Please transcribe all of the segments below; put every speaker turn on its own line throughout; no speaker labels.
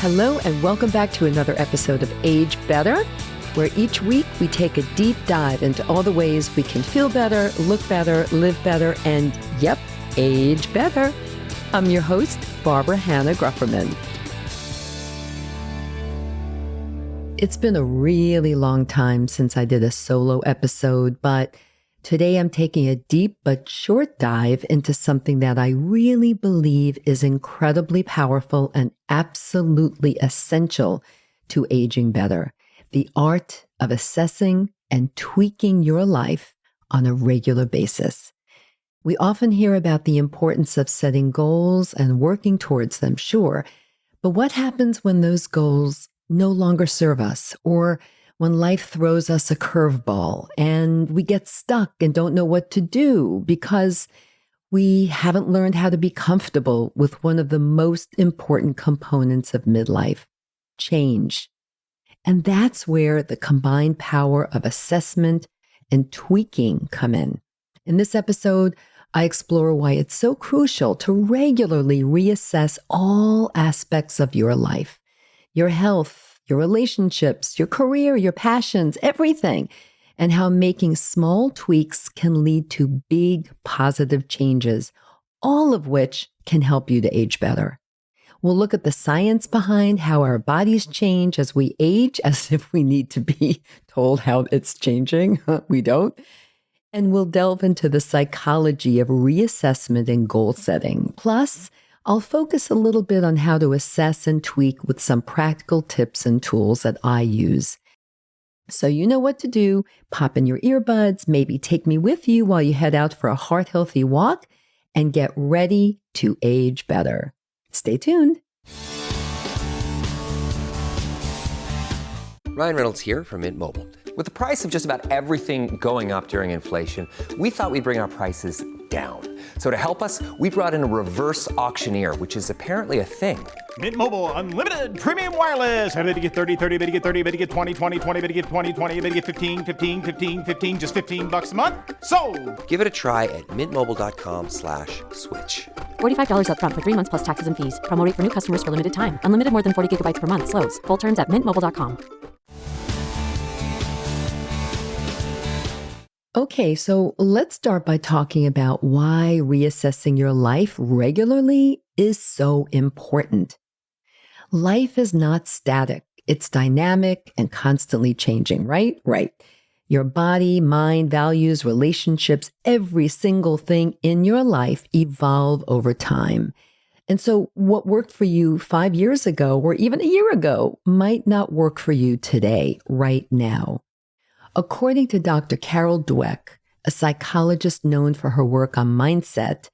Hello and welcome back to another episode of Age Better, where each week we take a deep dive into all the ways we can feel better, look better, live better, and yep, age better. I'm your host, Barbara Hannah Grufferman. It's been a really long time since I did a solo episode, but today I'm taking a deep but short dive into something that I really believe is incredibly powerful and absolutely essential to aging better: the art of assessing and tweaking your life on a regular basis. We often hear about the importance of setting goals and working towards them, sure, but what happens when those goals no longer serve us, or when life throws us a curveball and we get stuck and don't know what to do because we haven't learned how to be comfortable with one of the most important components of midlife: change. And that's where the combined power of assessment and tweaking come in. In this episode, I explore why it's so crucial to regularly reassess all aspects of your life: your health, your relationships, your career, your passions, everything, and how making small tweaks can lead to big positive changes, all of which can help you to age better. We'll look at the science behind how our bodies change as we age, as if we need to be told how it's changing. We don't. And we'll delve into the psychology of reassessment and goal setting. Plus, I'll focus a little bit on how to assess and tweak with some practical tips and tools that I use. So you know what to do. Pop in your earbuds, maybe take me with you while you head out for a heart-healthy walk, and get ready to age better. Stay tuned.
Ryan Reynolds here from Mint Mobile. With the price of just about everything going up during inflation, we thought we'd bring our prices down. So to help us, we brought in a reverse auctioneer, which is apparently a thing.
Mint Mobile Unlimited Premium Wireless. How to get 30, 30, bit to get 30, bit to get 20, 20, 20, bit to get 20, 20, bit to get 15, 15, 15, 15, just $15 a month? Sold! Give it a try at mintmobile.com/switch.
$45 up front for 3 months plus taxes and fees. Promo rate for new customers for limited time. Unlimited more than 40 gigabytes per month. Slows full terms at mintmobile.com.
Okay, so let's start by talking about why reassessing your life regularly is so important. Life is not static. It's dynamic and constantly changing, right? Right. Your body, mind, values, relationships, every single thing in your life evolve over time. And so what worked for you 5 years ago or even a year ago might not work for you today, right now. According to Dr. Carol Dweck, a psychologist known for her work on mindset,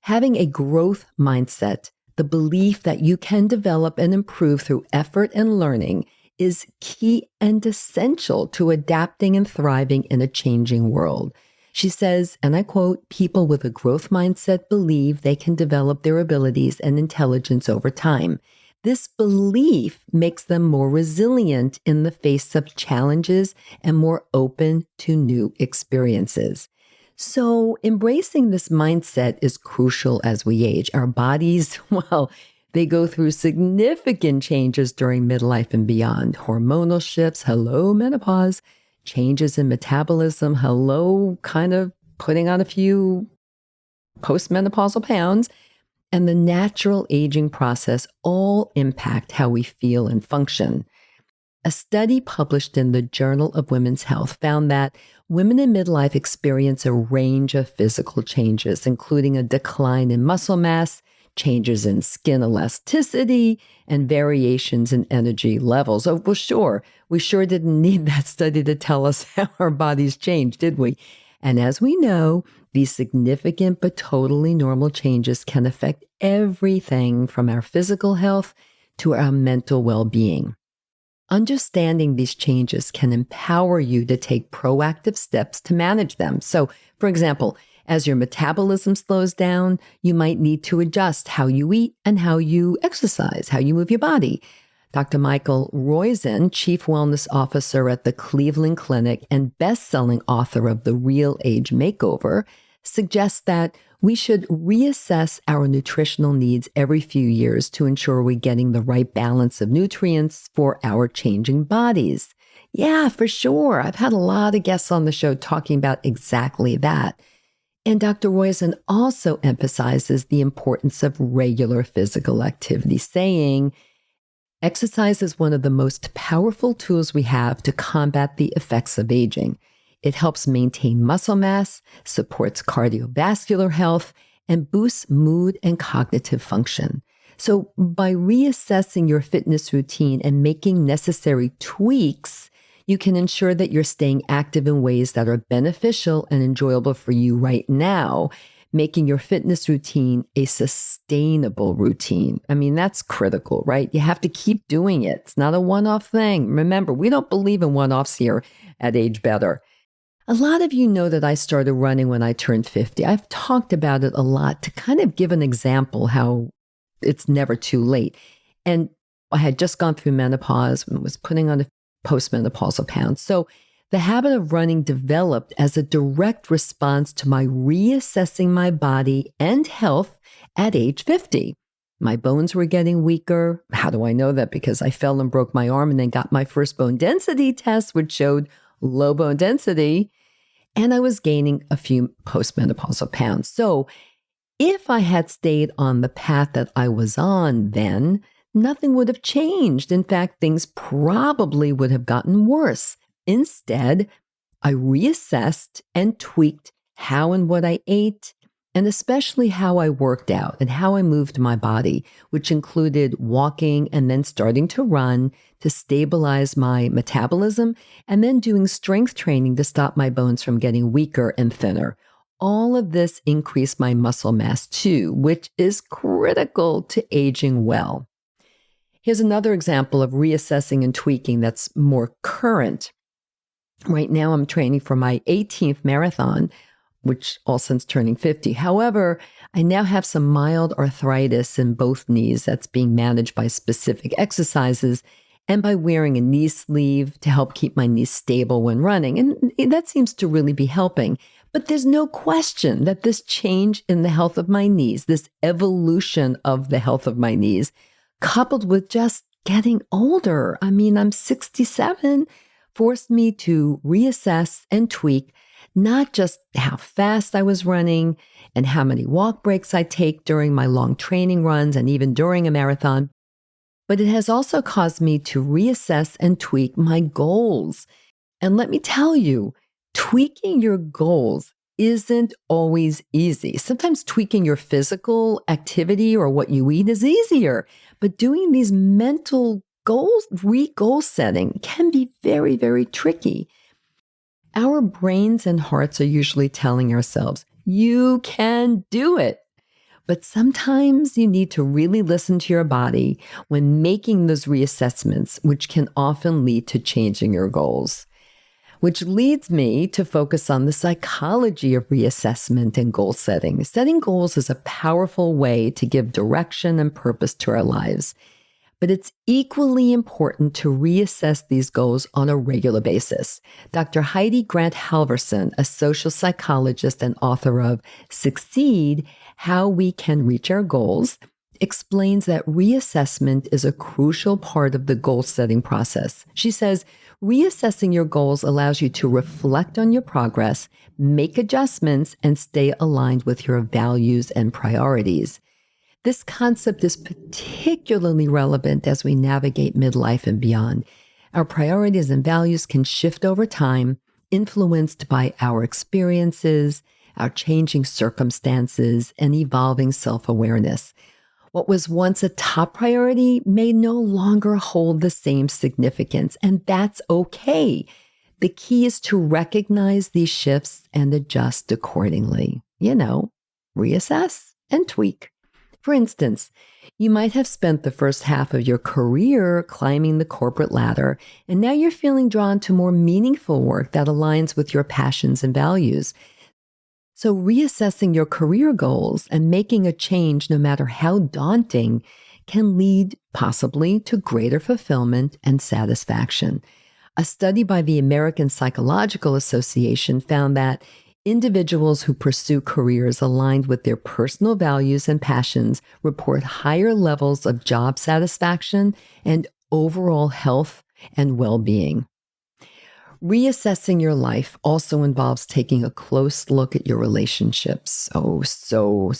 having a growth mindset, the belief that you can develop and improve through effort and learning, is key and essential to adapting and thriving in a changing world. She says, and I quote, "People with a growth mindset believe they can develop their abilities and intelligence over time. This belief makes them more resilient in the face of challenges and more open to new experiences." So embracing this mindset is crucial as we age. Our bodies, well, they go through significant changes during midlife and beyond. Hormonal shifts, hello, menopause, changes in metabolism, hello, kind of putting on a few postmenopausal pounds, and the natural aging process all impact how we feel and function. A study published in the Journal of Women's Health found that women in midlife experience a range of physical changes, including a decline in muscle mass, changes in skin elasticity, and variations in energy levels. Oh, well, sure. We sure didn't need that study to tell us how our bodies change, did we? And as we know, these significant but totally normal changes can affect everything from our physical health to our mental well-being. Understanding these changes can empower you to take proactive steps to manage them. So, for example, as your metabolism slows down, you might need to adjust how you eat and how you exercise, how you move your body. Dr. Michael Roizen, Chief Wellness Officer at the Cleveland Clinic and best-selling author of The Real Age Makeover, suggests that we should reassess our nutritional needs every few years to ensure we're getting the right balance of nutrients for our changing bodies. Yeah, for sure. I've had a lot of guests on the show talking about exactly that. And Dr. Roizen also emphasizes the importance of regular physical activity, saying, exercise is one of the most powerful tools we have to combat the effects of aging. It helps maintain muscle mass, supports cardiovascular health, and boosts mood and cognitive function. So by reassessing your fitness routine and making necessary tweaks, you can ensure that you're staying active in ways that are beneficial and enjoyable for you right now, making your fitness routine a sustainable routine. I mean, that's critical, right? You have to keep doing it. It's not a one-off thing. Remember, we don't believe in one-offs here at Age Better. A lot of you know that I started running when I turned 50. I've talked about it a lot to kind of give an example how it's never too late. And I had just gone through menopause and was putting on a postmenopausal pounds. So the habit of running developed as a direct response to my reassessing my body and health at age 50. My bones were getting weaker. How do I know that? Because I fell and broke my arm and then got my first bone density test, which showed low bone density. And I was gaining a few postmenopausal pounds. So if I had stayed on the path that I was on then, nothing would have changed. In fact, things probably would have gotten worse. Instead, I reassessed and tweaked how and what I ate, and especially how I worked out and how I moved my body, which included walking and then starting to run to stabilize my metabolism, and then doing strength training to stop my bones from getting weaker and thinner. All of this increased my muscle mass too, which is critical to aging well. Here's another example of reassessing and tweaking that's more current. Right now, I'm training for my 18th marathon, which all since turning 50. However, I now have some mild arthritis in both knees that's being managed by specific exercises and by wearing a knee sleeve to help keep my knees stable when running. And that seems to really be helping. But there's no question that this change in the health of my knees, this evolution of the health of my knees, coupled with just getting older, I mean, I'm 67, forced me to reassess and tweak not just how fast I was running and how many walk breaks I take during my long training runs and even during a marathon, but it has also caused me to reassess and tweak my goals. And let me tell you, tweaking your goals isn't always easy. Sometimes tweaking your physical activity or what you eat is easier, but doing these mental goals, goal setting can be very, very tricky. Our brains and hearts are usually telling ourselves, you can do it. But sometimes you need to really listen to your body when making those reassessments, which can often lead to changing your goals. Which leads me to focus on the psychology of reassessment and goal setting. Setting goals is a powerful way to give direction and purpose to our lives. But it's equally important to reassess these goals on a regular basis. Dr. Heidi Grant Halverson, a social psychologist and author of Succeed, How We Can Reach Our Goals, explains that reassessment is a crucial part of the goal-setting process. She says, reassessing your goals allows you to reflect on your progress, make adjustments, and stay aligned with your values and priorities. This concept is particularly relevant as we navigate midlife and beyond. Our priorities and values can shift over time, influenced by our experiences, our changing circumstances, and evolving self-awareness. What was once a top priority may no longer hold the same significance, and that's okay. The key is to recognize these shifts and adjust accordingly. Reassess and tweak. For instance, you might have spent the first half of your career climbing the corporate ladder, and now you're feeling drawn to more meaningful work that aligns with your passions and values. So reassessing your career goals and making a change, no matter how daunting, can lead possibly to greater fulfillment and satisfaction. A study by the American Psychological Association found that Individuals who pursue careers aligned with their personal values and passions report higher levels of job satisfaction and overall health and well-being. Reassessing your life also involves taking a close look at your relationships. Oh, so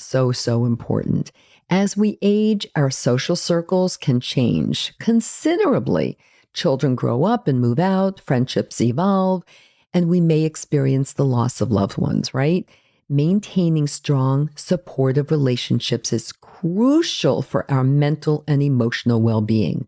important. As we age, our social circles can change considerably. Children grow up and move out, friendships evolve, and we may experience the loss of loved ones, right? Maintaining strong, supportive relationships is crucial for our mental and emotional well-being.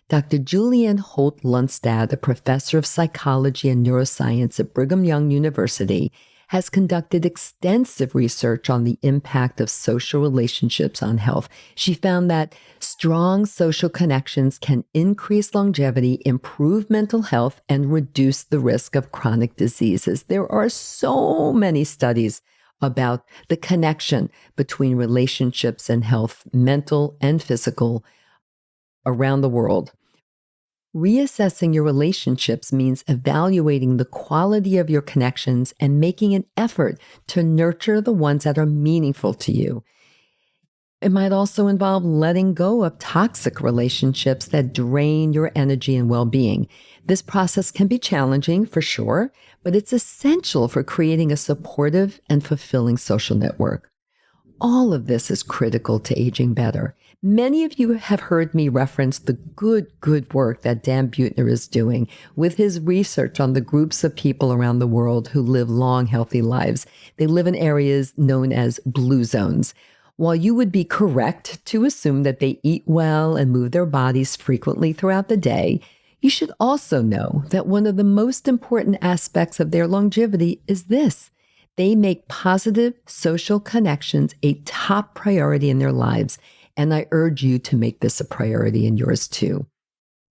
Dr. Julianne Holt-Lundstad, a professor of psychology and neuroscience at Brigham Young University, has conducted extensive research on the impact of social relationships on health. She found that strong social connections can increase longevity, improve mental health, and reduce the risk of chronic diseases. There are so many studies about the connection between relationships and health, mental and physical, around the world. Reassessing your relationships means evaluating the quality of your connections and making an effort to nurture the ones that are meaningful to you. It might also involve letting go of toxic relationships that drain your energy and well-being. This process can be challenging for sure, but it's essential for creating a supportive and fulfilling social network. All of this is critical to aging better. Many of you have heard me reference the good work that Dan Buettner is doing with his research on the groups of people around the world who live long, healthy lives. They live in areas known as blue zones. While you would be correct to assume that they eat well and move their bodies frequently throughout the day, you should also know that one of the most important aspects of their longevity is this. They make positive social connections a top priority in their lives, and I urge you to make this a priority in yours too.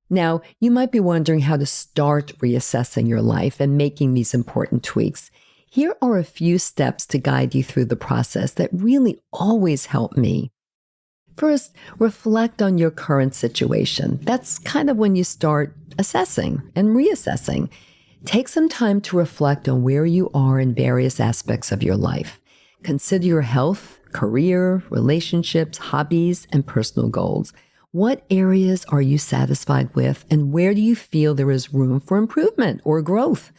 Now, you might be wondering how to start reassessing your life and making these important tweaks. Here are a few steps to guide you through the process that really always help me. First, reflect on your current situation. That's kind of when you start assessing and reassessing. Take some time to reflect on where you are in various aspects of your life. Consider your health, career, relationships, hobbies, and personal goals. What areas are you satisfied with, and where do you feel there is room for improvement or growth?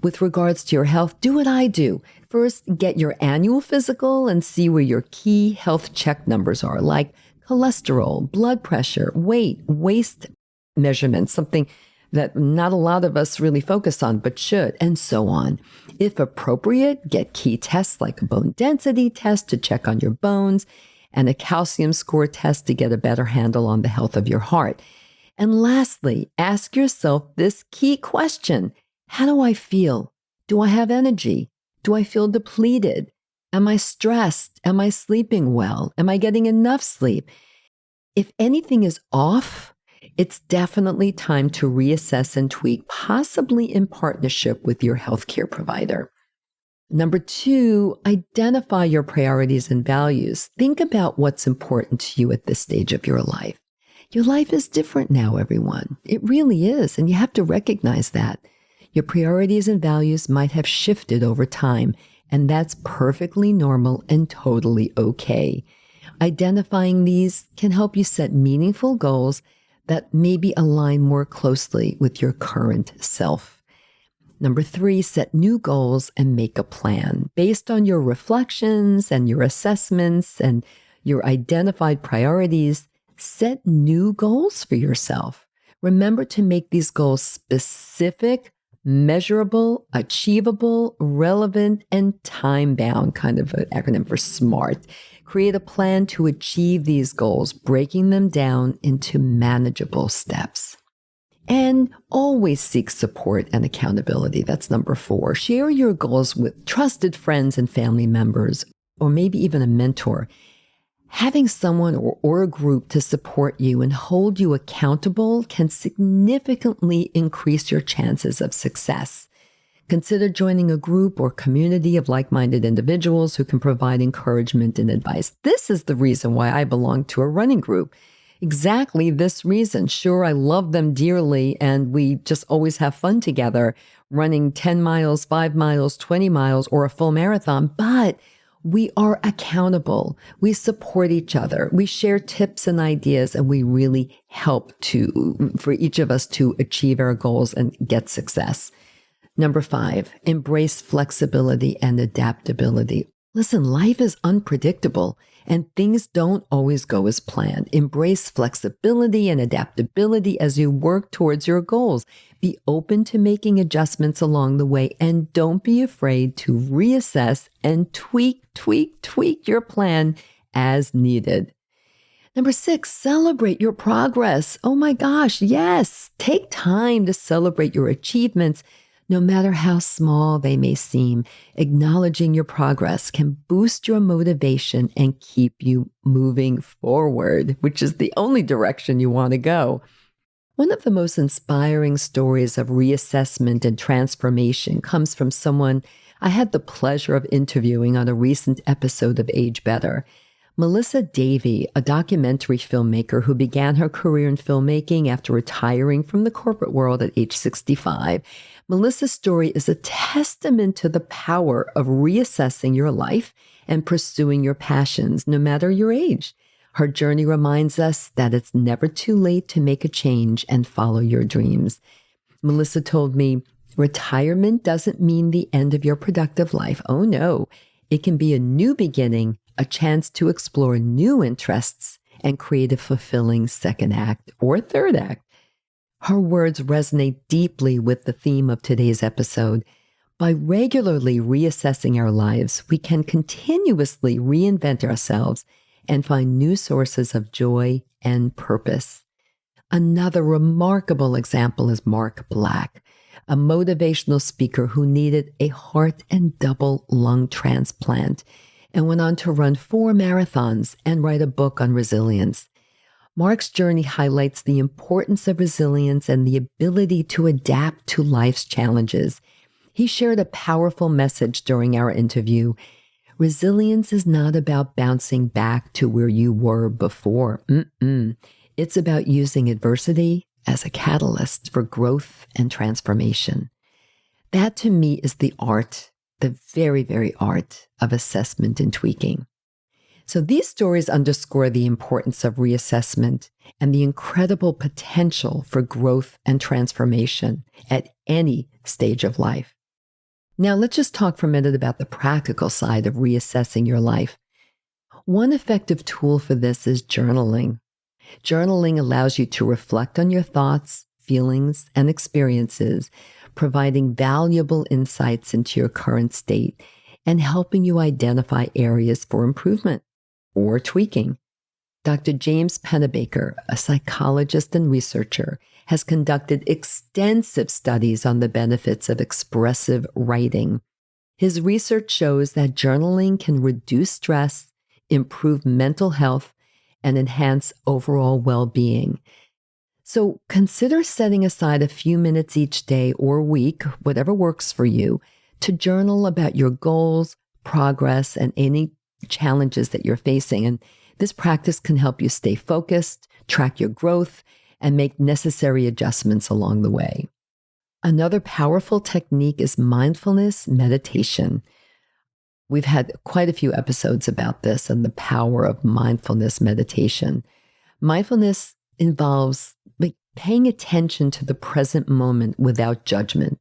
With regards to your health, do what I do. First, get your annual physical and see where your key health check numbers are, like cholesterol, blood pressure, weight, waist measurements, something that not a lot of us really focus on, but should, and so on. If appropriate, get key tests like a bone density test to check on your bones and a calcium score test to get a better handle on the health of your heart. And lastly, ask yourself this key question. How do I feel? Do I have energy? Do I feel depleted? Am I stressed? Am I sleeping well? Am I getting enough sleep? If anything is off, it's definitely time to reassess and tweak, possibly in partnership with your healthcare provider. Number 2, identify your priorities and values. Think about what's important to you at this stage of your life. Your life is different now, everyone. It really is, and you have to recognize that. Your priorities and values might have shifted over time, and that's perfectly normal and totally okay. Identifying these can help you set meaningful goals that maybe align more closely with your current self. Number 3, set new goals and make a plan. Based on your reflections and your assessments and your identified priorities, set new goals for yourself. Remember to make these goals specific, measurable, achievable, relevant, and time-bound, kind of an acronym for SMART. Create a plan to achieve these goals, breaking them down into manageable steps. And always seek support and accountability. That's number 4. Share your goals with trusted friends and family members, or maybe even a mentor. Having someone or a group to support you and hold you accountable can significantly increase your chances of success. Consider joining a group or community of like-minded individuals who can provide encouragement and advice. This is the reason why I belong to a running group. Exactly this reason. Sure, I love them dearly, and we just always have fun together, running 10 miles, 5 miles, 20 miles, or a full marathon, but we are accountable. We support each other. We share tips and ideas, and we really help for each of us to achieve our goals and get success. Number 5, embrace flexibility and adaptability. Listen, life is unpredictable and things don't always go as planned. Embrace flexibility and adaptability as you work towards your goals. Be open to making adjustments along the way, and don't be afraid to reassess and tweak your plan as needed. Number 6, celebrate your progress. Oh my gosh, yes. Take time to celebrate your achievements, no matter how small they may seem. Acknowledging your progress can boost your motivation and keep you moving forward, which is the only direction you want to go. One of the most inspiring stories of reassessment and transformation comes from someone I had the pleasure of interviewing on a recent episode of Age Better. Melissa Davey, a documentary filmmaker who began her career in filmmaking after retiring from the corporate world at age 65. Melissa's story is a testament to the power of reassessing your life and pursuing your passions, no matter your age. Her journey reminds us that it's never too late to make a change and follow your dreams. Melissa told me, retirement doesn't mean the end of your productive life. Oh no, it can be a new beginning, a chance to explore new interests and create a fulfilling second act or third act. Her words resonate deeply with the theme of today's episode. By regularly reassessing our lives, we can continuously reinvent ourselves and find new sources of joy and purpose. Another remarkable example is Mark Black, a motivational speaker who needed a heart and double lung transplant and went on to run 4 marathons and write a book on resilience. Mark's journey highlights the importance of resilience and the ability to adapt to life's challenges. He shared a powerful message during our interview. Resilience is not about bouncing back to where you were before. It's about using adversity as a catalyst for growth and transformation. That to me is the art, the very, very art of assessment and tweaking. So these stories underscore the importance of reassessment and the incredible potential for growth and transformation at any stage of life. Now let's just talk for a minute about the practical side of reassessing your life. One effective tool for this is journaling. Journaling allows you to reflect on your thoughts, feelings, and experiences, providing valuable insights into your current state and helping you identify areas for improvement or tweaking. Dr. James Pennebaker, a psychologist and researcher, has conducted extensive studies on the benefits of expressive writing. His research shows that journaling can reduce stress, improve mental health, and enhance overall well-being. So consider setting aside a few minutes each day or week, whatever works for you, to journal about your goals, progress, and any challenges that you're facing. And this practice can help you stay focused, track your growth, and make necessary adjustments along the way. Another powerful technique is mindfulness meditation. We've had quite a few episodes about this and the power of mindfulness meditation. Mindfulness involves paying attention to the present moment without judgment.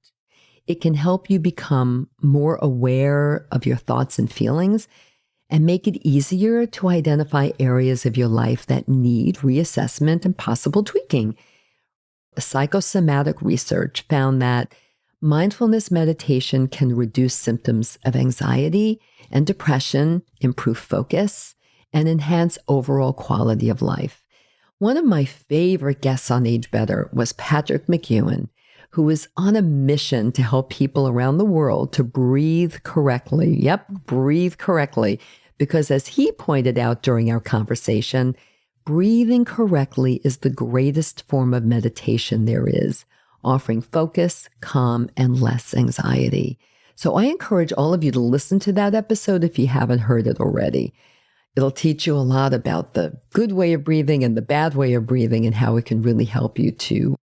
It can help you become more aware of your thoughts and feelings and make it easier to identify areas of your life that need reassessment and possible tweaking. Psychosomatic research found that mindfulness meditation can reduce symptoms of anxiety and depression, improve focus, and enhance overall quality of life. One of my favorite guests on Age Better was Patrick McEwen, who is on a mission to help people around the world to breathe correctly. Yep, breathe correctly. Because as he pointed out during our conversation, breathing correctly is the greatest form of meditation there is, offering focus, calm, and less anxiety. So I encourage all of you to listen to that episode if you haven't heard it already. It'll teach you a lot about the good way of breathing and the bad way of breathing and how it can really help you to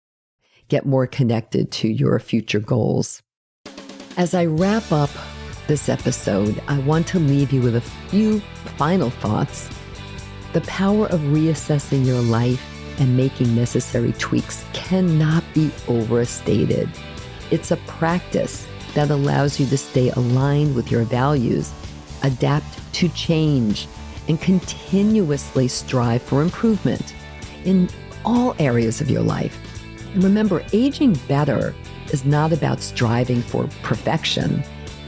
get more connected to your future goals. As I wrap up this episode, I want to leave you with a few final thoughts. The power of reassessing your life and making necessary tweaks cannot be overstated. It's a practice that allows you to stay aligned with your values, adapt to change, and continuously strive for improvement in all areas of your life. And remember, aging better is not about striving for perfection.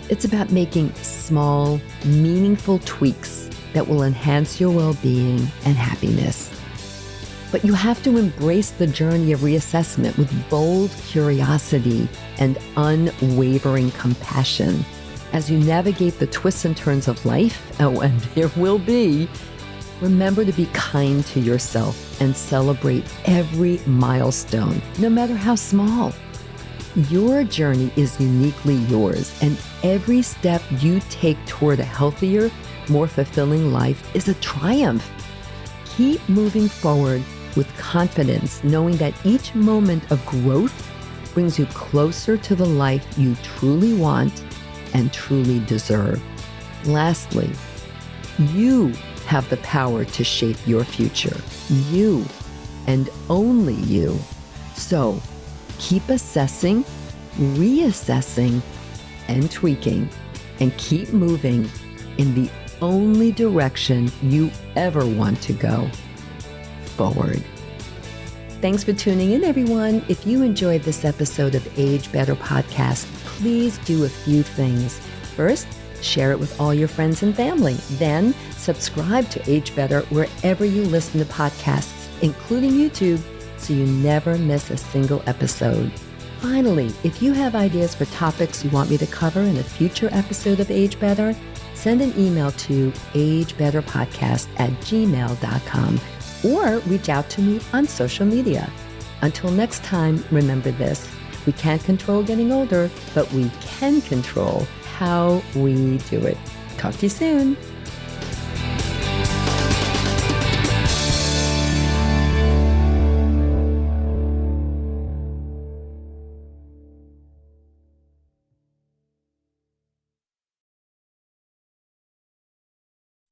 It's about making small, meaningful tweaks that will enhance your well-being and happiness. But you have to embrace the journey of reassessment with bold curiosity and unwavering compassion. As you navigate the twists and turns of life, and there will be, remember to be kind to yourself and celebrate every milestone, no matter how small. Your journey is uniquely yours, and every step you take toward a healthier, more fulfilling life is a triumph. Keep moving forward with confidence, knowing that each moment of growth brings you closer to the life you truly want and truly deserve. Lastly, you have the power to shape your future. You and only you. So keep assessing, reassessing, and tweaking, and keep moving in the only direction you ever want to go, forward. Thanks for tuning in, everyone. If you enjoyed this episode of Age Better Podcast, please do a few things. First, share it with all your friends and family. Then, subscribe to Age Better wherever you listen to podcasts, including YouTube, so you never miss a single episode. Finally, if you have ideas for topics you want me to cover in a future episode of Age Better, send an email to agebetterpodcast@gmail.com or reach out to me on social media. Until next time, remember this: we can't control getting older, but we can control how we do it. Talk to you soon.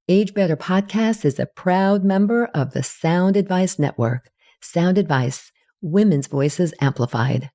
Age Better Podcast is a proud member of the Sound Advice Network. Sound Advice, women's voices amplified.